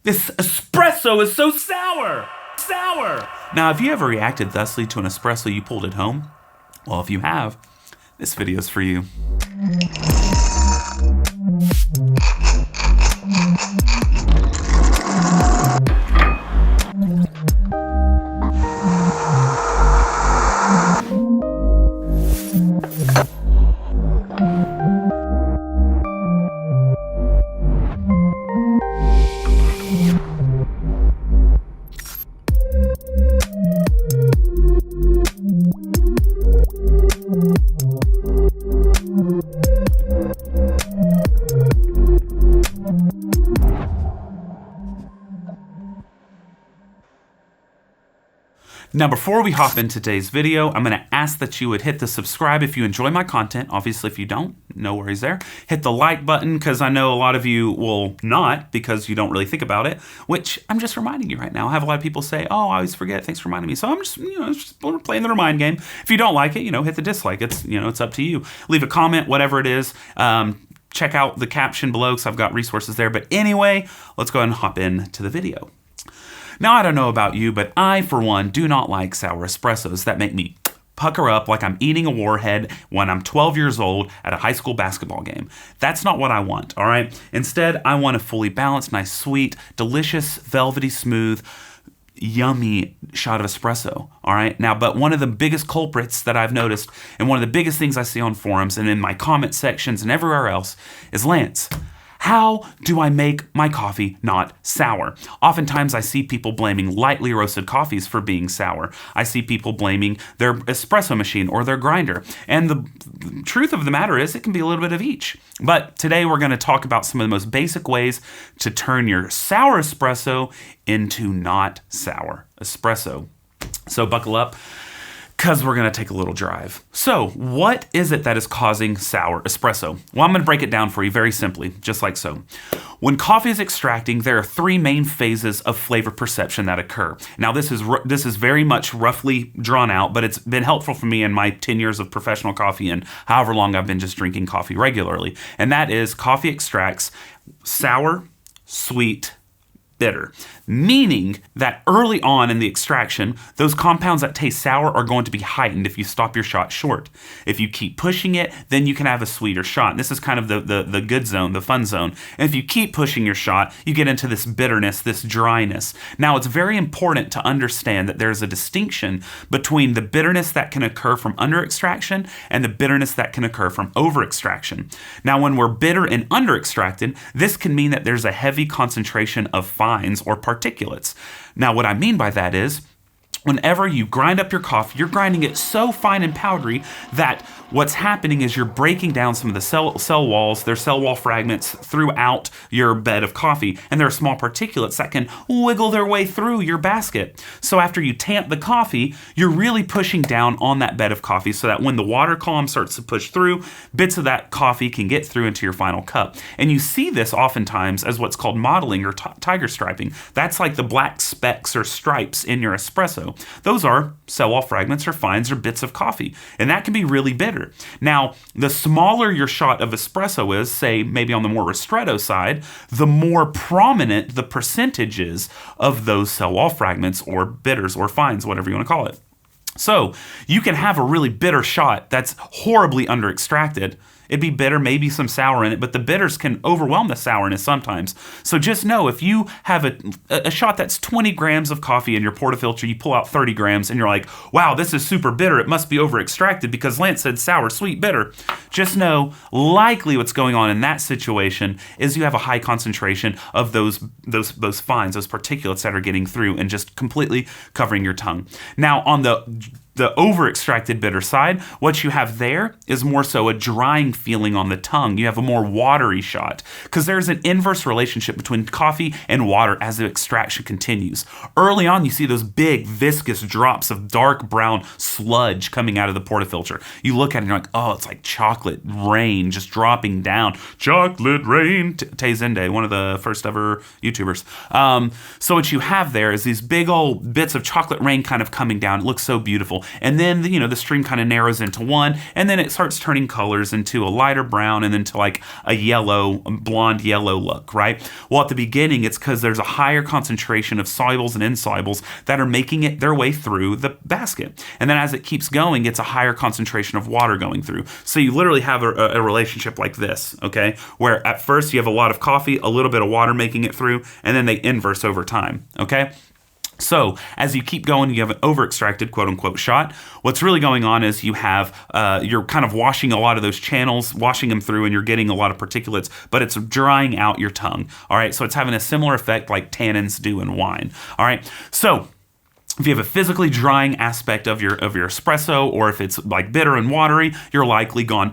This espresso is so sour! Sour! Now, have you ever reacted thusly to an espresso you pulled at home? Well, if you have, this video's for you. Now, before we hop into today's video, I'm going to ask that you would hit the subscribe if you enjoy my content. Obviously, if you don't, no worries there. Hit the like button, because I know a lot of you will not, because you don't really think about it, which I'm just reminding you right now. I have a lot of people say, oh, I always forget. Thanks for reminding me. So I'm just, just playing the remind game. If you don't like it, hit the dislike. It's, it's up to you. Leave a comment, whatever it is. Check out the caption below, because I've got resources there. But anyway, let's go ahead and hop into the video. Now, I don't know about you, but I, for one, do not like sour espressos that make me pucker up like I'm eating a warhead when I'm 12 years old at a high school basketball game. That's not what I want, all right? Instead, I want a fully balanced, nice, sweet, delicious, velvety, smooth, yummy shot of espresso, all right? Now, but one of the biggest culprits that I've noticed, and one of the biggest things I see on forums and in my comment sections and everywhere else, is Lance, how do I make my coffee not sour? Oftentimes I see people blaming lightly roasted coffees for being sour. I see people blaming their espresso machine or their grinder. And the truth of the matter is it can be a little bit of each. But today we're going to talk about some of the most basic ways to turn your sour espresso into not sour espresso. So buckle up, because we're going to take a little drive. So, what is it that is causing sour espresso? Well, I'm going to break it down for you very simply, just like so. When coffee is extracting, there are three main phases of flavor perception that occur. Now, this is very much roughly drawn out, but it's been helpful for me in my 10 years of professional coffee and however long I've been just drinking coffee regularly. And that is coffee extracts sour, sweet, bitter, meaning that early on in the extraction, those compounds that taste sour are going to be heightened if you stop your shot short. If you keep pushing it, then you can have a sweeter shot. And this is kind of the good zone, the fun zone. And if you keep pushing your shot, you get into this bitterness, this dryness. Now, it's very important to understand that there's a distinction between the bitterness that can occur from under extraction and the bitterness that can occur from over extraction. Now, when we're bitter and under extracted, this can mean that there's a heavy concentration of fines or particulates. Now, what I mean by that is, whenever you grind up your coffee, you're grinding it so fine and powdery that what's happening is you're breaking down some of the cell walls, their cell wall fragments throughout your bed of coffee, and there are small particulates that can wiggle their way through your basket. So after you tamp the coffee, you're really pushing down on that bed of coffee so that when the water column starts to push through, bits of that coffee can get through into your final cup. And you see this oftentimes as what's called mottling or tiger striping. That's like the black specks or stripes in your espresso. Those are cell wall fragments or fines or bits of coffee, and that can be really bitter. Now, the smaller your shot of espresso is, say maybe on the more ristretto side, the more prominent the percentage is of those cell wall fragments or bitters or fines, whatever you want to call it. So you can have a really bitter shot that's horribly under extracted. It'd be bitter, maybe some sour in it, but the bitters can overwhelm the sourness sometimes. So just know, if you have a shot that's 20 grams of coffee in your portafilter, you pull out 30 grams, and you're like, wow, this is super bitter. It must be over-extracted because Lance said sour, sweet, bitter. Just know, likely what's going on in that situation is you have a high concentration of those fines, those particulates that are getting through and just completely covering your tongue. Now, on the over-extracted bitter side, what you have there is more so a drying feeling on the tongue. You have a more watery shot because there's an inverse relationship between coffee and water as the extraction continues. Early on, you see those big viscous drops of dark brown sludge coming out of the portafilter. You look at it and you're like, oh, it's like chocolate rain just dropping down. Chocolate rain. Tay Zende, one of the first ever YouTubers. So what you have there is these big old bits of chocolate rain kind of coming down. It looks so beautiful. and then the stream kind of narrows into one, and then it starts turning colors into a lighter brown and then to like a blonde yellow look, right? Well, at the beginning, it's because there's a higher concentration of solubles and insolubles that are making it their way through the basket. And then as it keeps going, it's a higher concentration of water going through. So you literally have a relationship like this, okay? Where at first you have a lot of coffee, a little bit of water making it through, and then they inverse over time, okay? So as you keep going, you have an over-extracted quote-unquote shot. What's really going on is you have, you're kind of washing a lot of those channels, washing them through, and you're getting a lot of particulates, but it's drying out your tongue, all right? So it's having a similar effect like tannins do in wine, all right? So if you have a physically drying aspect of your espresso, or if it's like bitter and watery, you've likely gone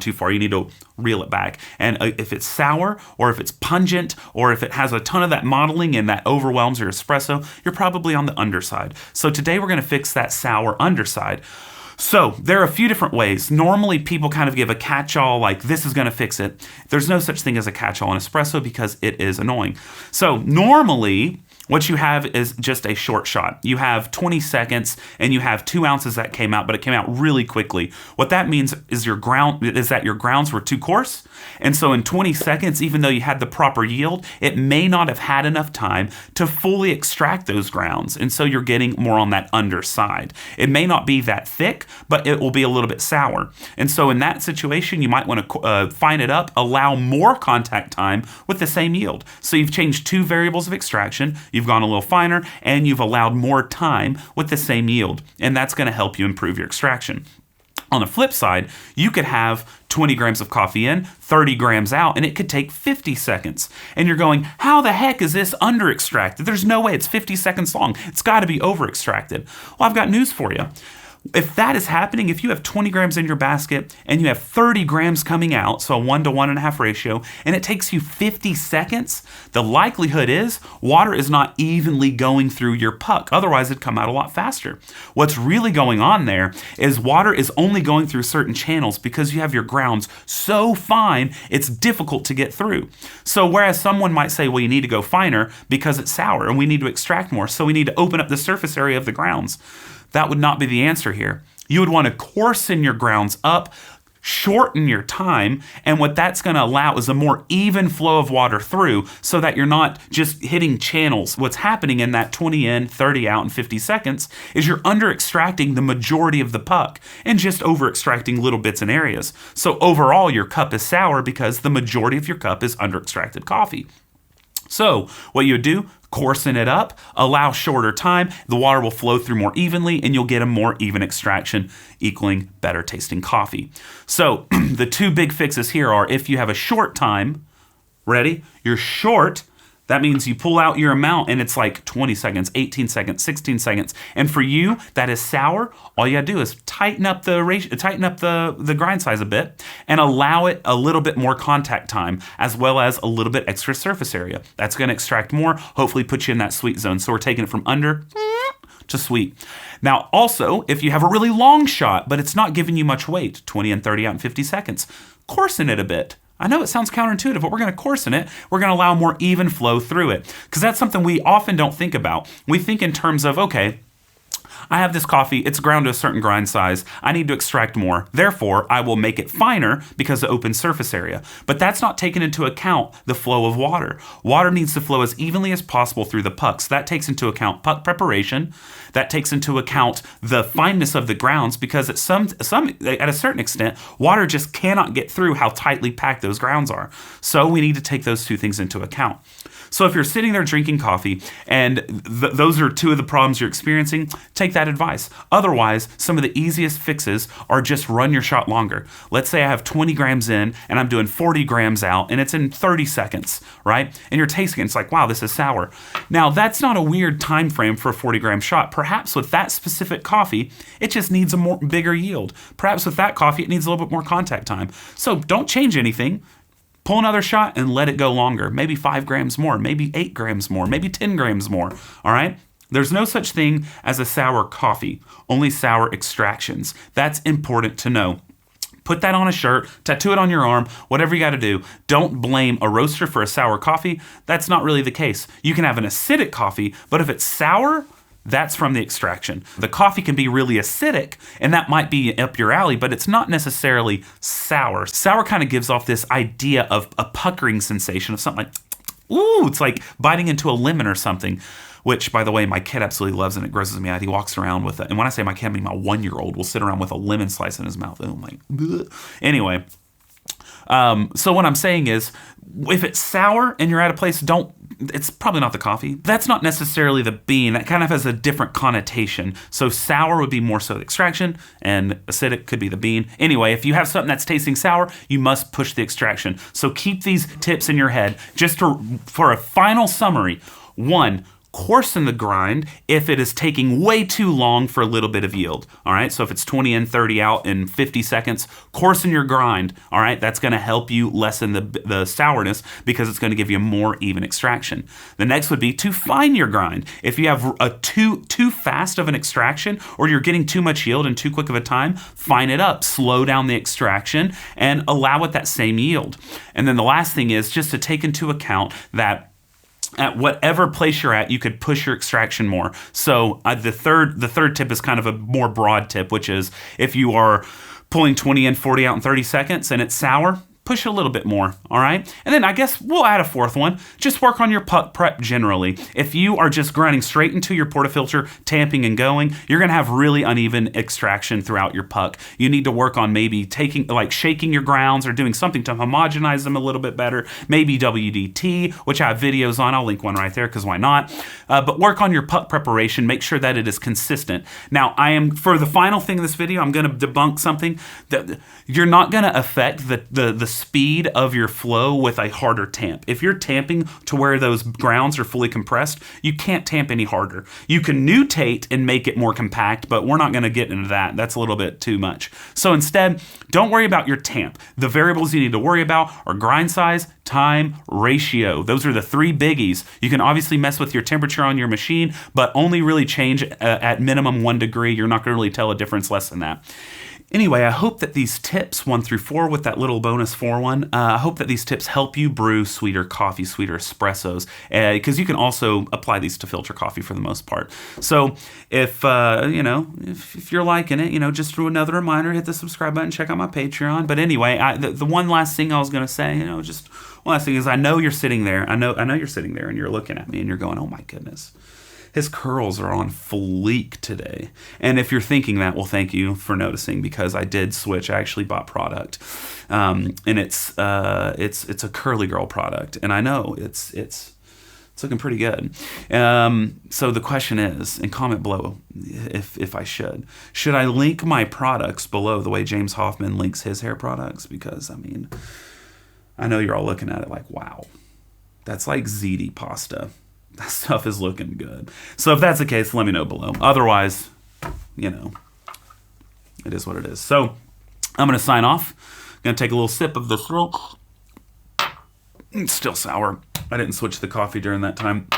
too far. You need to reel it back. And if it's sour, or if it's pungent, or if it has a ton of that mottling and that overwhelms your espresso, you're probably on the underside. So today we're going to fix that sour underside. So there are a few different ways. Normally people kind of give a catch-all like this is going to fix it. There's no such thing as a catch-all in espresso because it is annoying. So normally what you have is just a short shot. You have 20 seconds and you have 2 ounces that came out, but it came out really quickly. What that means is that your grounds were too coarse. And so in 20 seconds, even though you had the proper yield, it may not have had enough time to fully extract those grounds. And so you're getting more on that underside. It may not be that thick, but it will be a little bit sour. And so in that situation, you might want to fine it up, allow more contact time with the same yield. So you've changed 2 variables of extraction. You've gone a little finer, and you've allowed more time with the same yield. And that's going to help you improve your extraction. On the flip side, you could have 20 grams of coffee in, 30 grams out, and it could take 50 seconds. And you're going, how the heck is this under extracted? There's no way it's 50 seconds long. It's got to be over extracted. Well, I've got news for you. If that is happening, if you have 20 grams in your basket and you have 30 grams coming out, so a 1 to 1.5 ratio, and it takes you 50 seconds, the likelihood is water is not evenly going through your puck. Otherwise, it'd come out a lot faster. What's really going on there is water is only going through certain channels because you have your grounds so fine, it's difficult to get through. So whereas someone might say, well, you need to go finer because it's sour and we need to extract more, so we need to open up the surface area of the grounds. That would not be the answer here. You would want to coarsen your grounds up, shorten your time, and what that's going to allow is a more even flow of water through so that you're not just hitting channels. What's happening in that 20 in, 30 out, and 50 seconds is you're under extracting the majority of the puck and just over extracting little bits and areas. So overall, your cup is sour because the majority of your cup is under extracted coffee. So what you would do, coarsen it up, allow shorter time, the water will flow through more evenly, and you'll get a more even extraction, equaling better tasting coffee. So the 2 big fixes here are if you have a short time, ready? You're short. That means you pull out your amount and it's like 20 seconds, 18 seconds, 16 seconds. And for you, that is sour. All you gotta do is tighten up the grind size a bit and allow it a little bit more contact time as well as a little bit extra surface area. That's gonna extract more, hopefully put you in that sweet zone. So we're taking it from under to sweet. Now also, if you have a really long shot, but it's not giving you much weight, 20 and 30 out in 50 seconds, coarsen it a bit. I know it sounds counterintuitive, but we're going to coarsen it. We're going to allow more even flow through it because that's something we often don't think about. We think in terms of, okay, I have this coffee, it's ground to a certain grind size, I need to extract more, therefore I will make it finer because of open surface area. But that's not taking into account the flow of water. Water needs to flow as evenly as possible through the pucks. That takes into account puck preparation, that takes into account the fineness of the grounds because at a certain extent, water just cannot get through how tightly packed those grounds are. So we need to take those 2 things into account. So if you're sitting there drinking coffee and those are 2 of the problems you're experiencing, take that advice. Otherwise, some of the easiest fixes are just run your shot longer. Let's say I have 20 grams in and I'm doing 40 grams out and it's in 30 seconds, right? And you're tasting it, it's like, wow, this is sour. Now, that's not a weird time frame for a 40 gram shot. Perhaps with that specific coffee, it just needs a bigger yield. Perhaps with that coffee, it needs a little bit more contact time. So don't change anything. Pull another shot and let it go longer. Maybe 5 grams more, maybe 8 grams more, maybe 10 grams more, all right? There's no such thing as a sour coffee, only sour extractions. That's important to know. Put that on a shirt, tattoo it on your arm, whatever you got to do. Don't blame a roaster for a sour coffee. That's not really the case. You can have an acidic coffee, but if it's sour, That's from the extraction. The coffee can be really acidic, and that might be up your alley, but it's not necessarily sour. Sour kind of gives off this idea of a puckering sensation of something like, ooh, it's like biting into a lemon or something. Which, by the way, my kid absolutely loves, and it grosses me out. He walks around with it. And when I say my kid, I mean my 1-year-old will sit around with a lemon slice in his mouth. Oh my. Bleh. Anyway, so what I'm saying is, if it's sour and you're at a place, it's probably not the coffee. That's not necessarily the bean. That kind of has a different connotation. So sour would be more so the extraction, and acidic could be the bean. Anyway, if you have something that's tasting sour, you must push the extraction. So keep these tips in your head. Just for a final summary. 1, coarsen the grind if it is taking way too long for a little bit of yield. All right, so if it's 20 in, 30 out in 50 seconds, coarsen your grind. All right, that's going to help you lessen the sourness because it's going to give you a more even extraction. The next would be to fine your grind. If you have a too fast of an extraction, or you're getting too much yield in too quick of a time, fine it up, slow down the extraction, and allow it that same yield. And then the last thing is just to take into account that at whatever place you're at, you could push your extraction more. So the third tip is kind of a more broad tip, which is if you are pulling 20 in, 40 out in 30 seconds and it's sour, push a little bit more, all right? And then I guess we'll add a fourth one. Just work on your puck prep generally. If you are just grinding straight into your portafilter, tamping and going, you're gonna have really uneven extraction throughout your puck. You need to work on maybe shaking your grounds or doing something to homogenize them a little bit better. Maybe WDT, which I have videos on. I'll link one right there because why not? But work on your puck preparation. Make sure that it is consistent. Now, for the final thing of this video, I'm gonna debunk something that you're not gonna affect the speed of your flow with a harder tamp. If you're tamping to where those grounds are fully compressed, you can't tamp any harder. You can nutate and make it more compact, but we're not going to get into that. That's a little bit too much. So instead, don't worry about your tamp. The variables you need to worry about are grind size, time, ratio. Those are the 3 biggies. You can obviously mess with your temperature on your machine, but only really change at minimum 1 degree. You're not going to really tell a difference less than that. Anyway, I hope that these tips 1 through 4 with that little bonus 4 one, I hope that these tips help you brew sweeter coffee, sweeter espressos, because you can also apply these to filter coffee for the most part. So if you're liking it, just through another reminder, hit the subscribe button, check out my Patreon. But anyway, the one last thing I was going to say, just one last thing is I know you're sitting there. I know you're sitting there and you're looking at me and you're going, oh my goodness. His curls are on fleek today. And if you're thinking that, well, thank you for noticing because I did switch. I actually bought product. And it's a curly girl product. And I know it's looking pretty good. So the question is, and comment below if I should I link my products below the way James Hoffman links his hair products? Because, I know you're all looking at it like, wow, that's like ziti pasta. That stuff is looking good. So if that's the case, let me know below. Otherwise, it is what it is. So I'm going to sign off. I'm going to take a little sip of this. It's still sour. I didn't switch the coffee during that time.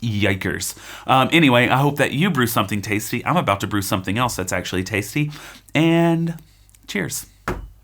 Yikers. Anyway, I hope that you brew something tasty. I'm about to brew something else that's actually tasty. And cheers.